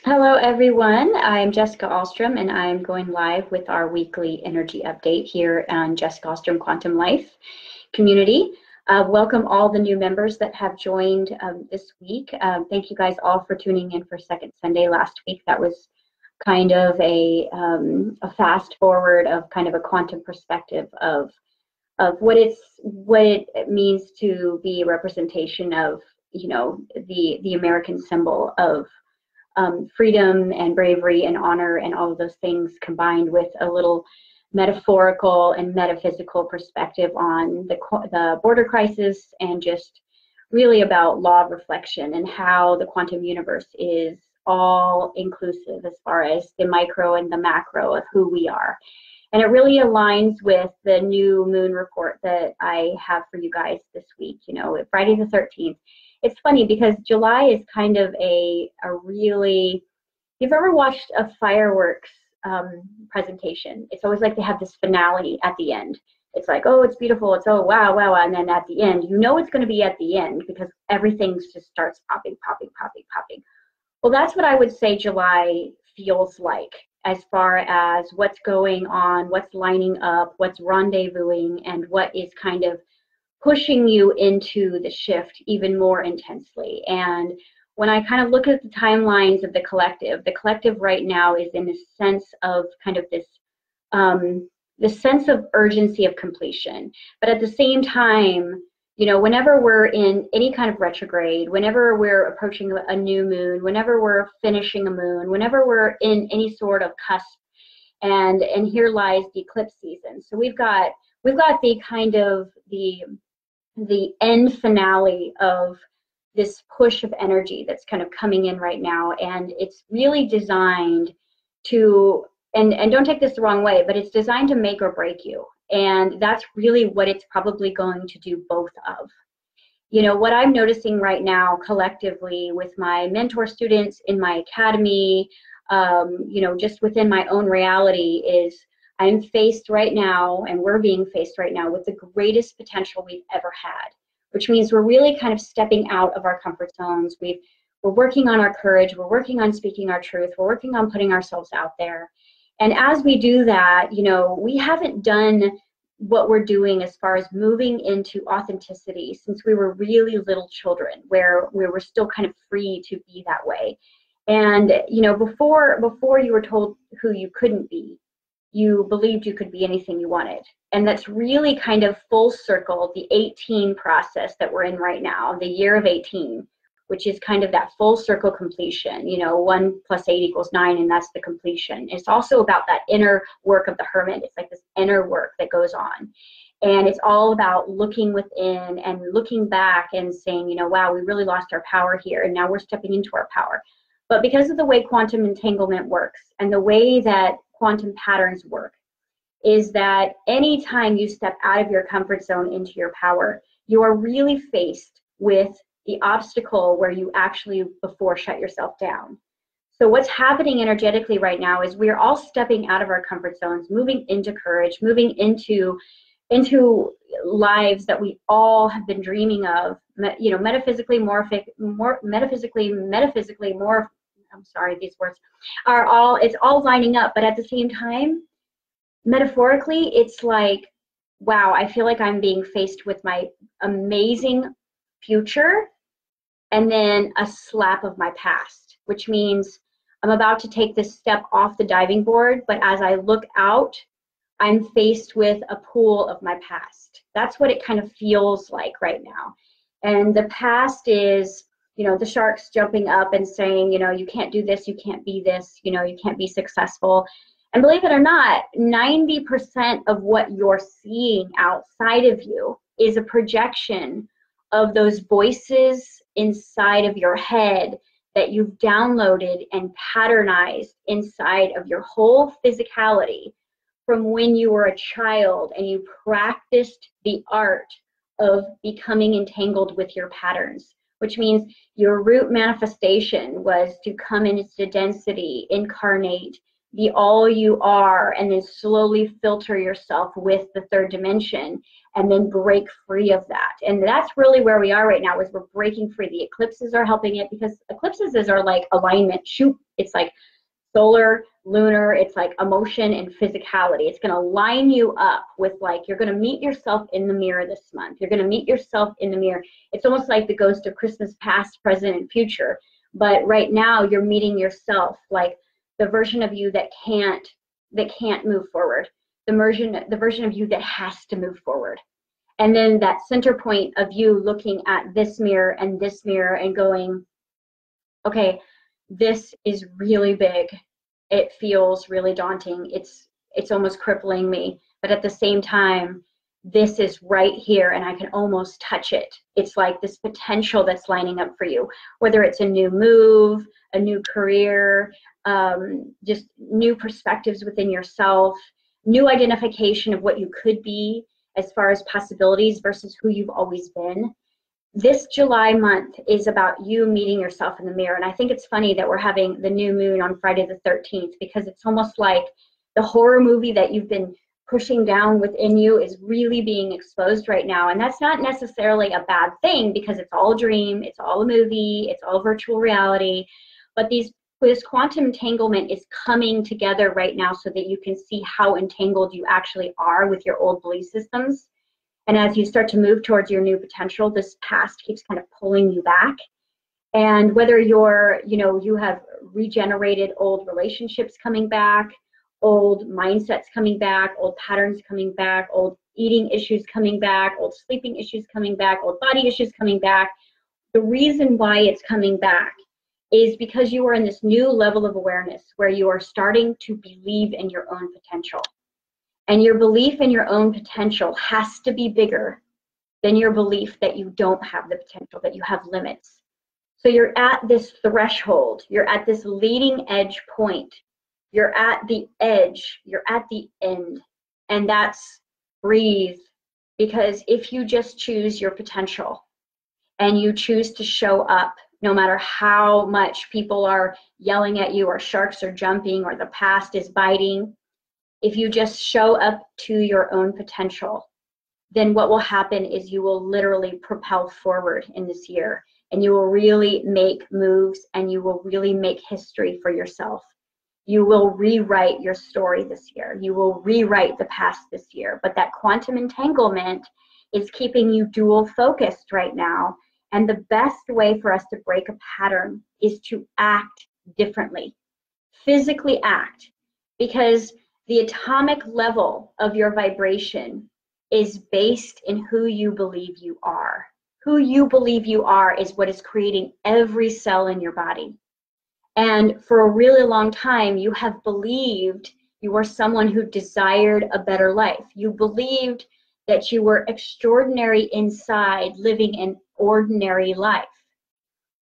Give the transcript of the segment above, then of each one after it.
Hello, everyone. I'm Jessica Alstrom, and I'm going live with our weekly energy update here on Jessica Alstrom Quantum Life community. Welcome all the new members that have joined this week. Thank you guys all for tuning in for Second Sunday last week. That was kind of a fast forward of kind of a quantum perspective of what it means to be a representation of the American symbol of freedom and bravery and honor and all of those things, combined with a little metaphorical and metaphysical perspective on the border crisis, and just really about law of reflection and how the quantum universe is all inclusive as far as the micro and the macro of who we are. And it really aligns with the new moon report that I have for you guys this week, Friday the 13th. It's funny because July is kind of a really, if you've ever watched a fireworks presentation, it's always like they have this finale at the end. It's like, oh, it's beautiful, it's oh, wow, wow, and then at the end, it's going to be at the end because everything just starts popping, popping, popping, popping. Well, that's what I would say July feels like, as far as what's going on, what's lining up, what's rendezvousing, and what is kind of pushing you into the shift even more intensely. And when I kind of look at the timelines of the collective right now is in a sense of kind of this sense of urgency of completion. But at the same time, whenever we're in any kind of retrograde, whenever we're approaching a new moon, whenever we're finishing a moon, whenever we're in any sort of cusp, and here lies the eclipse season. So we've got the kind of the end finale of this push of energy that's kind of coming in right now, and it's really designed to, and don't take this the wrong way, but it's designed to make or break you. And that's really what it's probably going to do both of. What I'm noticing right now collectively with my mentor students in my academy, just within my own reality, is I'm faced right now, and we're being faced right now with the greatest potential we've ever had, which means we're really kind of stepping out of our comfort zones. We're working on our courage. We're working on speaking our truth. We're working on putting ourselves out there. And as we do that, we haven't done what we're doing as far as moving into authenticity since we were really little children, where we were still kind of free to be that way. And, before you were told who you couldn't be, you believed you could be anything you wanted. And that's really kind of full circle, the 18 process that we're in right now, the year of 18, which is kind of that full circle completion. 1 + 8 = 9, and that's the completion. It's also about that inner work of the hermit. It's like this inner work that goes on. And it's all about looking within and looking back and saying, wow, we really lost our power here, and now we're stepping into our power. But because of the way quantum entanglement works and the way that quantum patterns work, is that anytime you step out of your comfort zone into your power, you are really faced with the obstacle where you actually before shut yourself down. So what's happening energetically right now is we're all stepping out of our comfort zones, moving into courage, moving into lives that we all have been dreaming of, metaphysically more, I'm sorry, these words it's all lining up. But at the same time, metaphorically, it's like, wow, I feel like I'm being faced with my amazing future and then a slap of my past, which means I'm about to take this step off the diving board, but as I look out, I'm faced with a pool of my past. That's what it kind of feels like right now. And the past is, the sharks jumping up and saying, you can't do this, you can't be this, you can't be successful. And believe it or not, 90% of what you're seeing outside of you is a projection of those voices inside of your head that you've downloaded and patternized inside of your whole physicality from when you were a child and you practiced the art of becoming entangled with your patterns, which means your root manifestation was to come into density, incarnate, be all you are, and then slowly filter yourself with the third dimension and then break free of that. And that's really where we are right now, is we're breaking free. The eclipses are helping it, because eclipses are like alignment, shoot, It's like solar, lunar, it's like emotion and physicality. It's going to line you up with, like, you're going to meet yourself in the mirror this month. You're going to meet yourself in the mirror. It's almost like the ghost of Christmas past, present, and future. But right now you're meeting yourself, like the version of you that can't move forward, the version of you that has to move forward. And then that center point of you looking at this mirror and going, okay, this is really big. It feels really daunting. It's almost crippling me. But at the same time, this is right here and I can almost touch it. It's like this potential that's lining up for you, whether it's a new move, a new career, just new perspectives within yourself, new identification of what you could be as far as possibilities versus who you've always been. This July month is about you meeting yourself in the mirror. And I think it's funny that we're having the new moon on Friday the 13th, because it's almost like the horror movie that you've been pushing down within you is really being exposed right now. And that's not necessarily a bad thing, because it's all a dream, it's all a movie, it's all virtual reality. But this quantum entanglement is coming together right now so that you can see how entangled you actually are with your old belief systems. And as you start to move towards your new potential, this past keeps kind of pulling you back. And whether you have regenerated old relationships coming back, old mindsets coming back, old patterns coming back, old eating issues coming back, old sleeping issues coming back, old body issues coming back, the reason why it's coming back is because you are in this new level of awareness where you are starting to believe in your own potential. And your belief in your own potential has to be bigger than your belief that you don't have the potential, that you have limits. So you're at this threshold, you're at this leading edge point, you're at the edge, you're at the end. And that's breathe, because if you just choose your potential and you choose to show up, no matter how much people are yelling at you or sharks are jumping or the past is biting, if you just show up to your own potential, then what will happen is you will literally propel forward in this year, and you will really make moves and you will really make history for yourself. You will rewrite your story this year. You will rewrite the past this year. But that quantum entanglement is keeping you dual focused right now. And the best way for us to break a pattern is to act differently, physically act, because the atomic level of your vibration is based in who you believe you are. Who you believe you are is what is creating every cell in your body. And for a really long time, you have believed you were someone who desired a better life. You believed that you were extraordinary inside, living an ordinary life.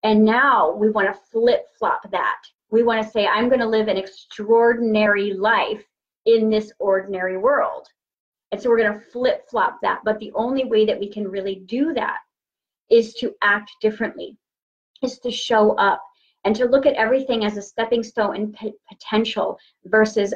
And now we want to flip-flop that. We want to say, I'm going to live an extraordinary life in this ordinary world. And so we're going to flip-flop that. But the only way that we can really do that is to act differently, is to show up and to look at everything as a stepping stone and potential versus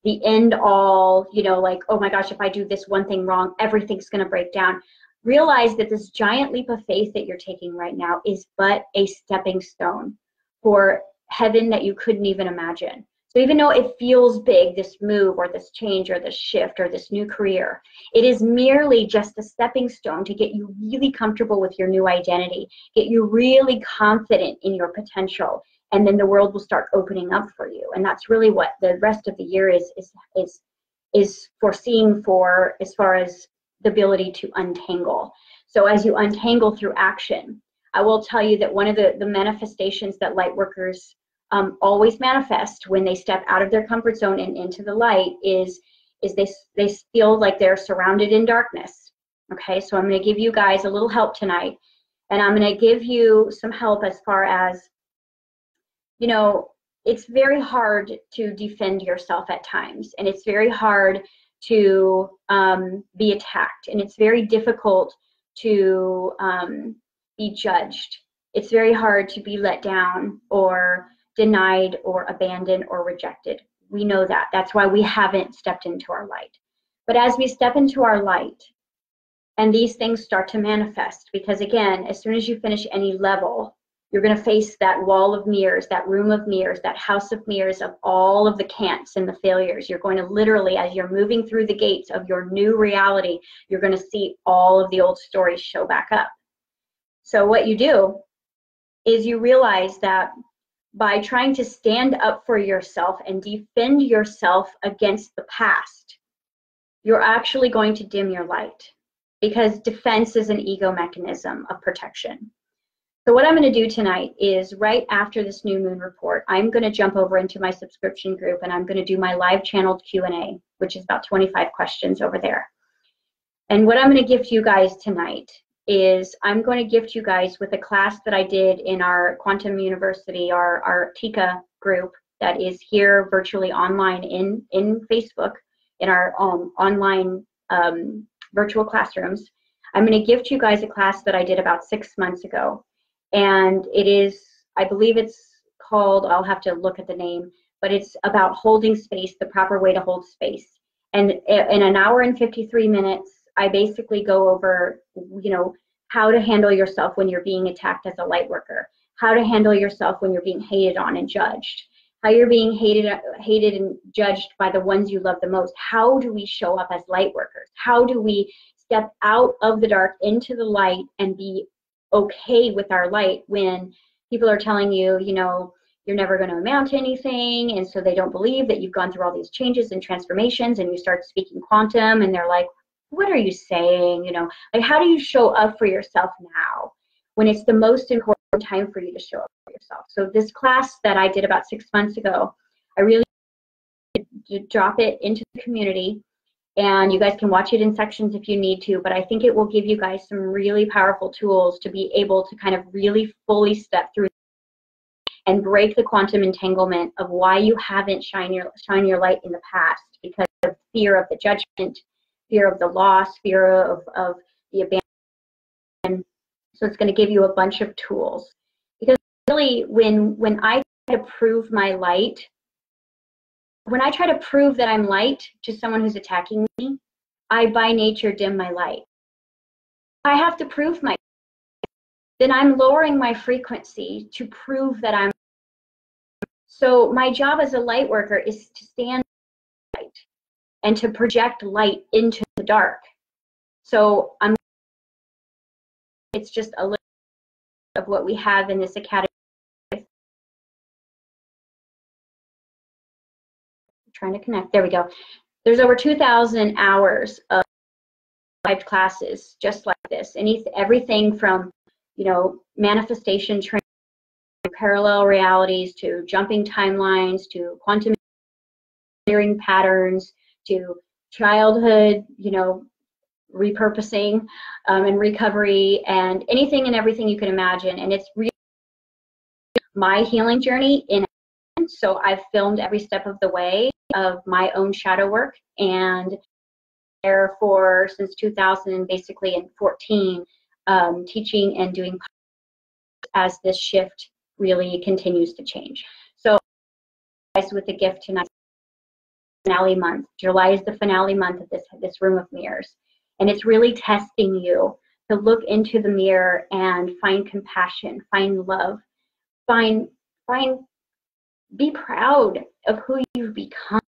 the end all, like, oh my gosh, if I do this one thing wrong, everything's going to break down. Realize that this giant leap of faith that you're taking right now is but a stepping stone for heaven that you couldn't even imagine. So even though it feels big, this move or this change or this shift or this new career, it is merely just a stepping stone to get you really comfortable with your new identity, get you really confident in your potential, and then the world will start opening up for you. And that's really what the rest of the year is foreseeing for, as far as the ability to untangle. So as you untangle through action, I will tell you that one of the manifestations that light workers always manifest when they step out of their comfort zone and into the light is they feel like they're surrounded in darkness. Okay, so I'm going to give you guys a little help tonight, and I'm going to give you some help as far as, it's very hard to defend yourself at times, and it's very hard to be attacked, and it's very difficult to be judged. It's very hard to be let down or denied or abandoned or rejected. We know that. That's why we haven't stepped into our light. But as we step into our light and these things start to manifest, because again, as soon as you finish any level, You're going to face that wall of mirrors, that room of mirrors, that house of mirrors of all of the can'ts and the failures. You're going to literally, as you're moving through the gates of your new reality, you're going to see all of the old stories show back up. So what you do is you realize that by trying to stand up for yourself and defend yourself against the past, you're actually going to dim your light, because defense is an ego mechanism of protection. So what I'm going to do tonight is, right after this new moon report, I'm going to jump over into my subscription group and I'm going to do my live channeled Q&A, which is about 25 questions over there. And what I'm going to gift you guys tonight is I'm going to gift you guys with a class that I did in our Quantum University, our TICA group that is here virtually online in Facebook, in our online virtual classrooms. I'm going to gift you guys a class that I did about 6 months ago. And it is, I believe it's called, I'll have to look at the name, but it's about holding space, the proper way to hold space. And in an hour and 53 minutes, I basically go over, you know, how to handle yourself when you're being attacked as a light worker, how to handle yourself when you're being hated on and judged, how you're being hated and judged by the ones you love the most. How do we show up as light workers? How do we step out of the dark into the light and be okay with our light when people are telling you, you know, you're never going to amount to anything, and so they don't believe that you've gone through all these changes and transformations, and you start speaking quantum and they're like, what are you saying? You know, like, how do you show up for yourself now when it's the most important time for you to show up for yourself? So this class that I did about 6 months ago, I really drop it into the community, and you guys can watch it in sections if you need to, but I think it will give you guys some really powerful tools to be able to kind of really fully step through and break the quantum entanglement of why you haven't shine your light in the past, because of fear of the judgment, fear of the loss, fear of the abandonment. So it's going to give you a bunch of tools. Because really, when I try to prove my light, when I try to prove that I'm light to someone who's attacking me, I by nature dim my light. I have to prove my, then I'm lowering my frequency to prove that I'm. So my job as a light worker is to stand light and to project light into the dark. So it's just a little of what we have in this academy. Trying to connect. There we go. There's over 2,000 hours of live classes just like this. Everything from, you know, manifestation training, parallel realities, to jumping timelines, to quantum clearing patterns, to childhood, you know, repurposing and recovery, and anything and everything you can imagine. And it's really my healing journey in. So I've filmed every step of the way of my own shadow work, and therefore since 2000, basically in 14, teaching and doing as this shift really continues to change. So guys, with the gift tonight, finale month. July is the finale month of this room of mirrors, and it's really testing you to look into the mirror and find compassion, find love, be proud of who you've become.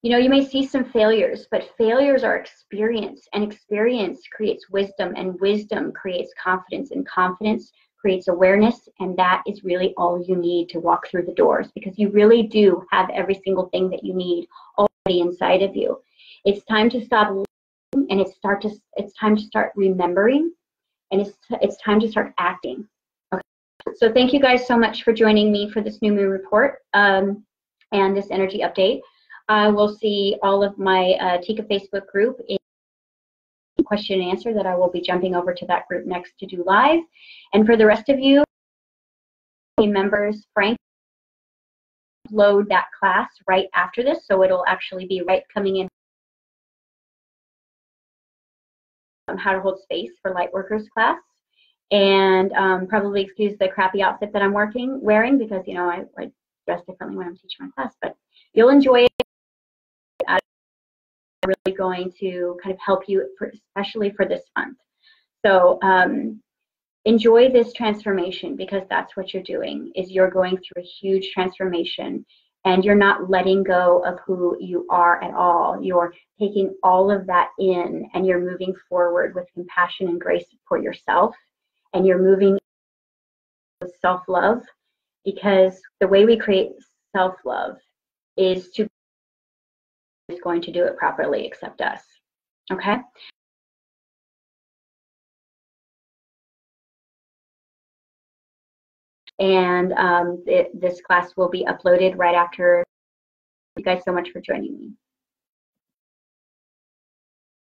You know, you may see some failures, but failures are experience, and experience creates wisdom, and wisdom creates confidence, and confidence creates awareness, and that is really all you need to walk through the doors, because you really do have every single thing that you need already inside of you. It's time to stop living, and it's time to start remembering, and it's time to start acting. Okay. So thank you guys so much for joining me for this new moon report and this energy update. We'll see all of my TICA Facebook group in question and answer that I will be jumping over to that group next to do live. And for the rest of you members, Frank, load that class right after this, so it'll actually be right coming in on how to hold space for light workers class. And probably excuse the crappy outfit that I'm wearing, because, you know, I dress differently when I'm teaching my class, but you'll enjoy it. Really going to kind of help you, especially for this month. So enjoy this transformation, because that's what you're doing, is you're going through a huge transformation, and you're not letting go of who you are at all. You're taking all of that in, and you're moving forward with compassion and grace for yourself, and you're moving with self-love, because the way we create self-love is going to do it properly, accept us. Okay? And this class will be uploaded right after. Thank you guys so much for joining me.